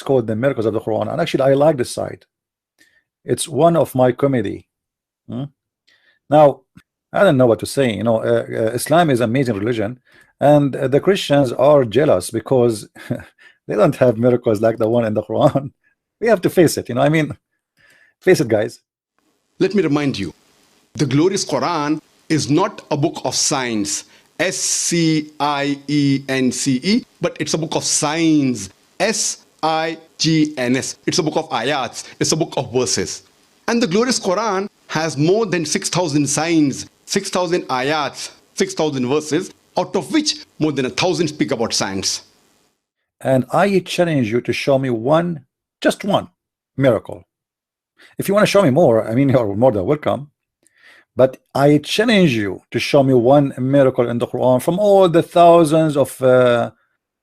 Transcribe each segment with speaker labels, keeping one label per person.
Speaker 1: called The Miracles of the Quran, and actually I like the site. It's one of my comedy. Now, I don't know what to say. Islam is an amazing religion, and the Christians are jealous because they don't have miracles like the one in the Quran. We have to face it. I mean, face it, guys.
Speaker 2: Let me remind you, the glorious Quran is not a book of science, S-C-I-E-N-C-E, but it's a book of signs, S-I-G-N-S. It's a book of ayats. It's a book of verses. And the glorious Quran has more than 6,000 signs, 6,000 ayats, 6,000 verses, out of which more than 1,000 speak about science.
Speaker 1: And I challenge you to show me one, just one miracle. If you want to show me more, I mean, you're more than welcome. But I challenge you to show me one miracle in the Quran from all the thousands of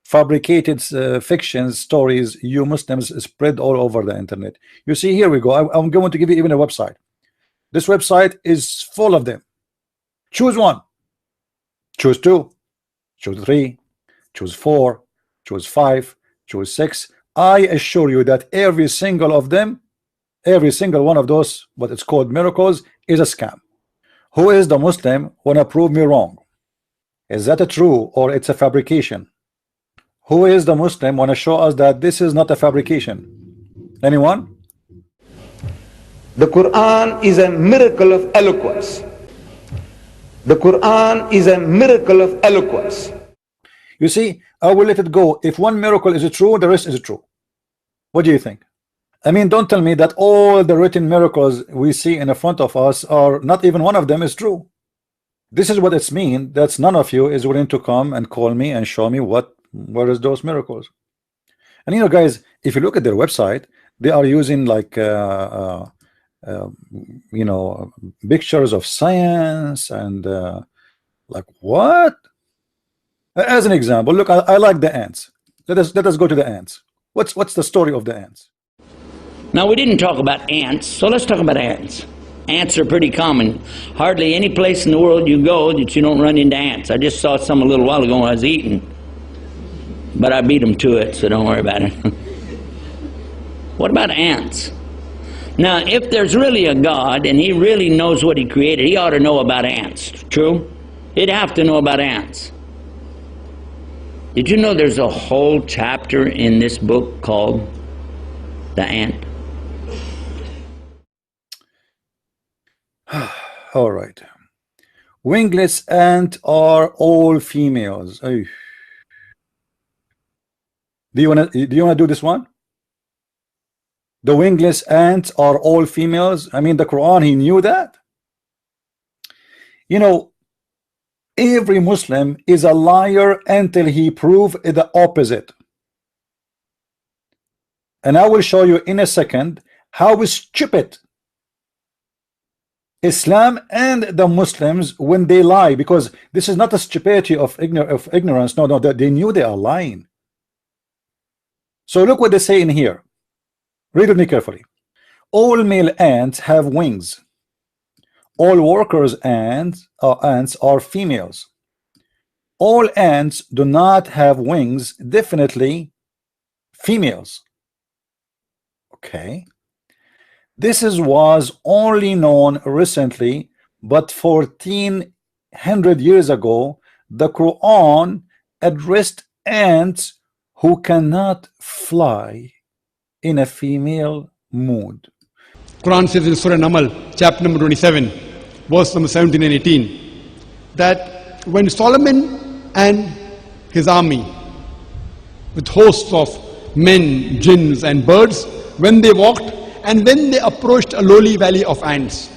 Speaker 1: fabricated fictions, stories you Muslims spread all over the internet. You see, here we go. I'm going to give you even a website. This website is full of them. Choose one, choose two, choose three, choose four, choose five, choose six. I assure you that every single of them, every single one of those, what it's called miracles, is a scam. Who is the Muslim wanna prove me wrong? Is that a true or it's a fabrication? Who is the Muslim wanna show us that this is not a fabrication? Anyone?
Speaker 3: The Quran is a miracle of eloquence. The Quran is a miracle of eloquence.
Speaker 1: You see, I will let it go. If one miracle is true, the rest is true. What do you think? I mean, don't tell me that all the written miracles we see in front of us are not even one of them is true. This is what it's mean. That's none of you is willing to come and call me and show me where is those miracles. And guys, if you look at their website, they are using like pictures of science and like what? As an example, look, I like the ants. Let us go to the ants. What's the story of the ants?
Speaker 4: Now, we didn't talk about ants, so let's talk about ants. Ants are pretty common. Hardly any place in the world you go that you don't run into ants. I just saw some a little while ago when I was eating, but I beat them to it, so don't worry about it. What about ants? Now, if there's really a God and he really knows what he created, he ought to know about ants. True? He'd have to know about ants. Did you know there's a whole chapter in this book called The Ant?
Speaker 1: All right. Wingless ants are all females. Do you wanna do this one? The wingless ants are all females. I mean, the Quran, he knew that. Every Muslim is a liar until he proves the opposite. And I will show you in a second how stupid Islam and the Muslims when they lie, because this is not a stupidity of ignorance. No, they knew they are lying. So look what they say in here. Read with me carefully. All male ants have wings. All workers ants are females. All ants do not have wings. Definitely females. Okay. This was only known recently, but 1400 years ago, the Quran addressed ants who cannot fly in a female mood.
Speaker 5: Quran says in Surah Namal, chapter number 27, verse number 17 and 18, that when Solomon and his army, with hosts of men, jinns and birds, when they walked and when they approached a lowly valley of ants,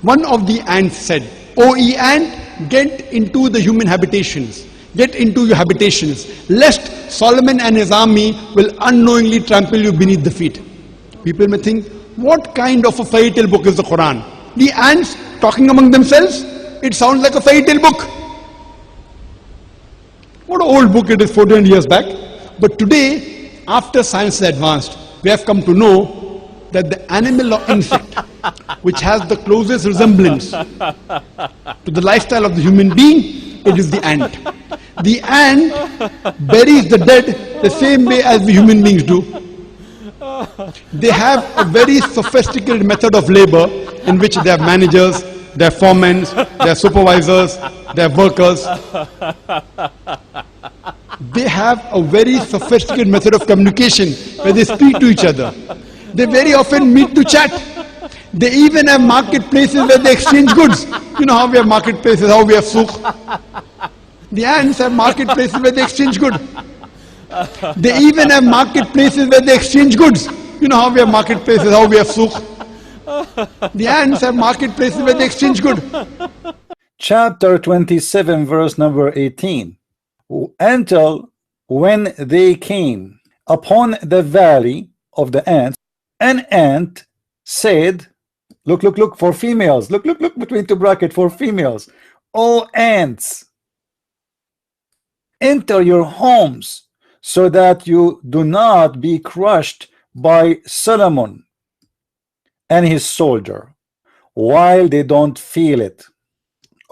Speaker 5: one of the ants said, "O ye ant, get into the human habitations, get into your habitations, lest Solomon and his army will unknowingly trample you beneath the feet." People may think, what kind of a fairy tale book is the Quran? The ants talking among themselves? It sounds like a fairy tale book. What an old book it is, 400 years back. But today, after science has advanced, we have come to know that the animal or insect which has the closest resemblance to the lifestyle of the human being, it is the ant. The ant buries the dead the same way as we human beings do. They have a very sophisticated method of labor in which they have managers, their foremen, their supervisors, their workers. They have a very sophisticated method of communication where they speak to each other. They very often meet to chat. They even have marketplaces where they exchange goods. You know how we have marketplaces, how we have souk. The ants have marketplaces where they exchange goods. They even have marketplaces where they exchange goods. You know how we have marketplaces, how we have souk. The ants have marketplaces where they exchange goods.
Speaker 1: Chapter 27, verse number 18. Until when they came upon the valley of the ants, an ant said, look for females, look between two brackets for females. O ants, enter your homes so that you do not be crushed by Solomon and his soldier while they don't feel it.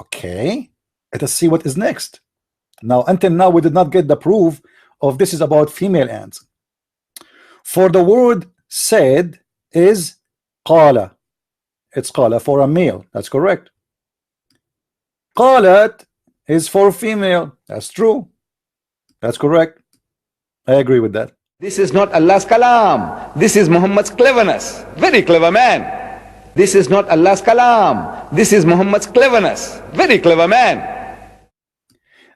Speaker 1: Okay, let us see what is next. Now, until now, we did not get the proof of this is about female ants. For the word said is qala. It's qala for a male. That's correct. Qalat is for female. That's true. That's correct. I agree with that.
Speaker 3: This is not Allah's kalam. This is Muhammad's cleverness. Very clever man. This is not Allah's kalam. This is Muhammad's cleverness. Very clever man.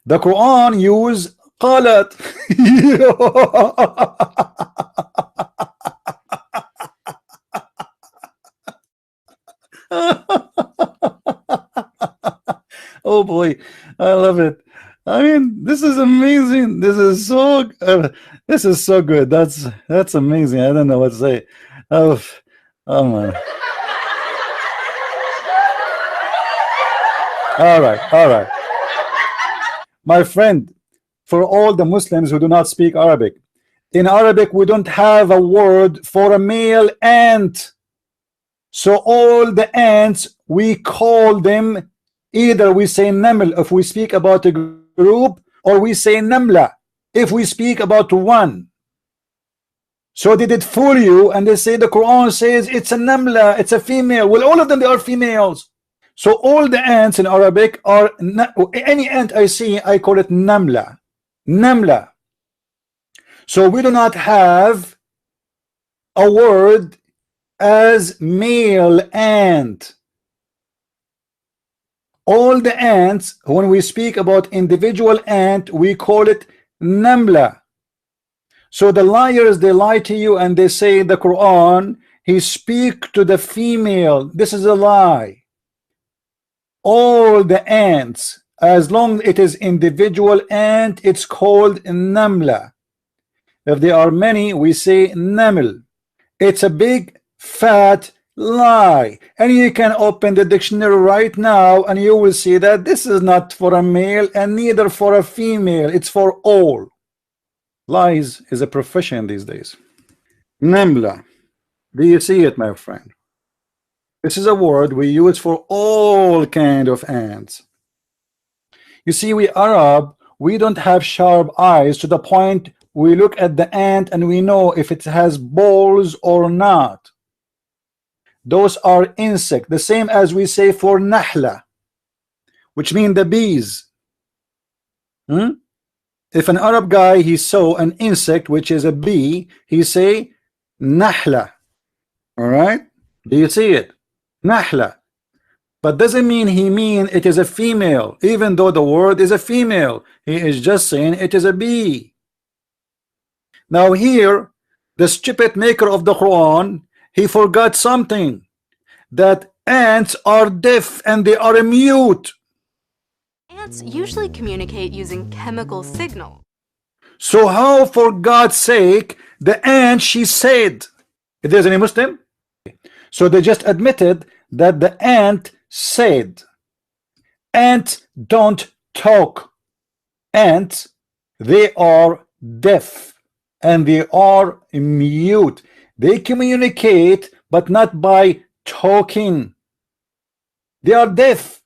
Speaker 1: The Quran use qalat. Oh boy, I love it. I mean, this is amazing. This is so good. That's amazing. I don't know what to say. Oh man. All right. My friend, for all the Muslims who do not speak Arabic, in Arabic we don't have a word for a male ant. So all the ants, we call them, either we say naml if we speak about a group, or we say namla if we speak about one. So did it fool you? And they say the Quran says it's a namla, it's a female. Well, all of them, they are females. So all the ants in Arabic are, any ant I see, I call it namla. Namla. So we do not have a word as male ant. All the ants, when we speak about individual ant, we call it namla. So the liars, they lie to you and they say the Quran, he speak to the female. This is a lie. All the ants, as long as it is individual ant, it's called namla. If there are many, we say naml. It's a big fat lie, and you can open the dictionary right now and you will see that this is not for a male and neither for a female. It's for all. Lies is a profession these days. Namla. Do you see it, my friend? This is a word we use for all kind of ants. You see, we Arab, we don't have sharp eyes to the point we look at the ant and we know if it has balls or not. Those are insects, the same as we say for nahla, which mean the bees. If an Arab guy, he saw an insect which is a bee, he say nahla. All right, do you see it? Nahla. But doesn't mean he mean it is a female, even though the word is a female. He is just saying it is a bee. Now here, the stupid maker of the Quran, he forgot something, that ants are deaf and they are mute.
Speaker 6: Ants usually communicate using chemical signals.
Speaker 1: So how, for God's sake, the ant, she said, if there's any Muslim? So they just admitted that the ant said. Ants don't talk. Ants, they are deaf and they are mute. They communicate, but not by talking. They are deaf.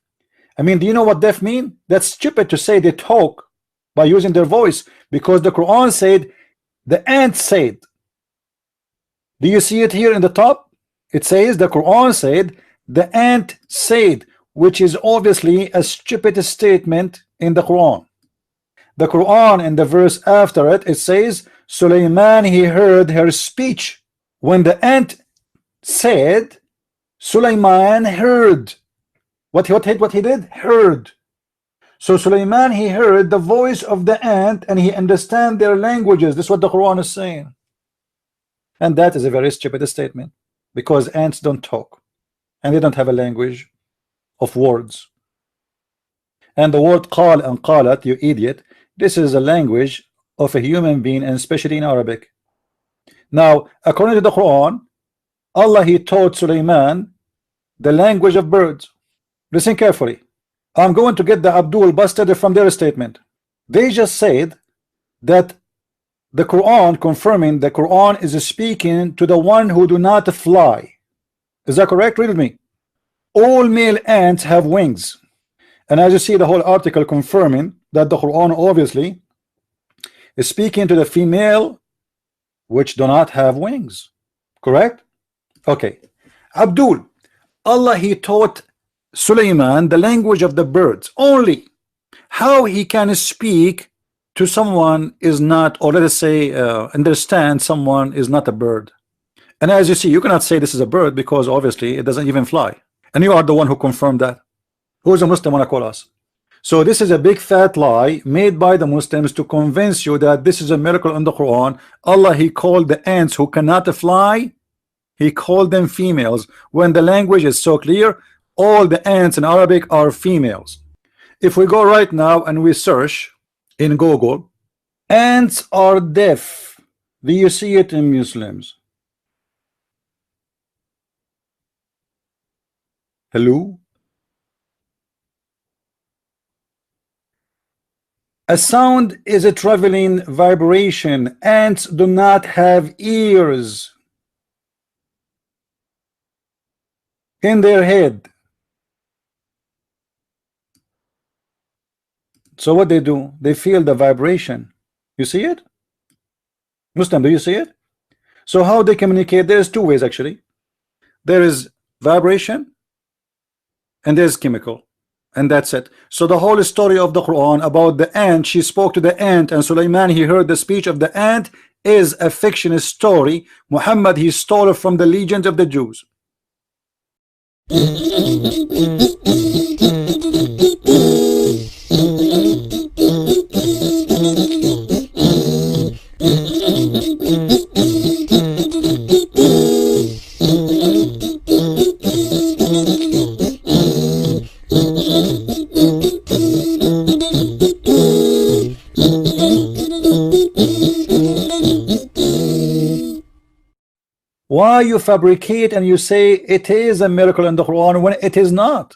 Speaker 1: I mean, do you know what deaf mean? That's stupid to say they talk by using their voice, because the Quran said the ant said. Do you see it here in the top? It says the Quran said, the ant said, which is obviously a stupid statement in the Quran. The Quran in the verse after it, it says, Sulaiman, he heard her speech. When the ant said, Sulaiman heard. What he did? Heard. So Sulaiman, he heard the voice of the ant and he understand their languages. This is what the Quran is saying. And that is a very stupid statement, because ants don't talk and they don't have a language of words. And the word qal and qalat, you idiot, this is a language of a human being, and especially in Arabic. Now, according to the Quran, Allah, he taught Sulaiman the language of birds. Listen carefully. I'm going to get the Abdul busted from their statement. They just said that the Quran, confirming the Quran is speaking to the one who do not fly. Is that correct? Read with me. All male ants have wings. And as you see, the whole article confirming that the Quran obviously is speaking to the female which do not have wings. Correct? Okay. Abdul, Allah, he taught Sulaiman the language of the birds only. How he can speak to someone is not, or let us say understand someone is not a bird. And as you see, you cannot say this is a bird, because obviously it doesn't even fly, and you are the one who confirmed that. Who is a Muslim wanna call us? So this is a big fat lie made by the Muslims to convince you that this is a miracle in the Quran. Allah, he called the ants who cannot fly, he called them females, when the language is so clear. All the ants in Arabic are females. If we go right now and we search in Google, ants are deaf. Do you see it in Muslims? Hello? A sound is a traveling vibration. Ants do not have ears in their head. So what they do, they feel the vibration. You see it? Muslim, do you see it? So how they communicate? There's two ways actually. There is vibration and there's chemical, and that's it. So the whole story of the Quran about the ant, she spoke to the ant, and Sulaiman, he heard the speech of the ant, is a fictional story. Muhammad, he stole it from the legends of the Jews. Why you fabricate and you say it is a miracle in the Quran when it is not?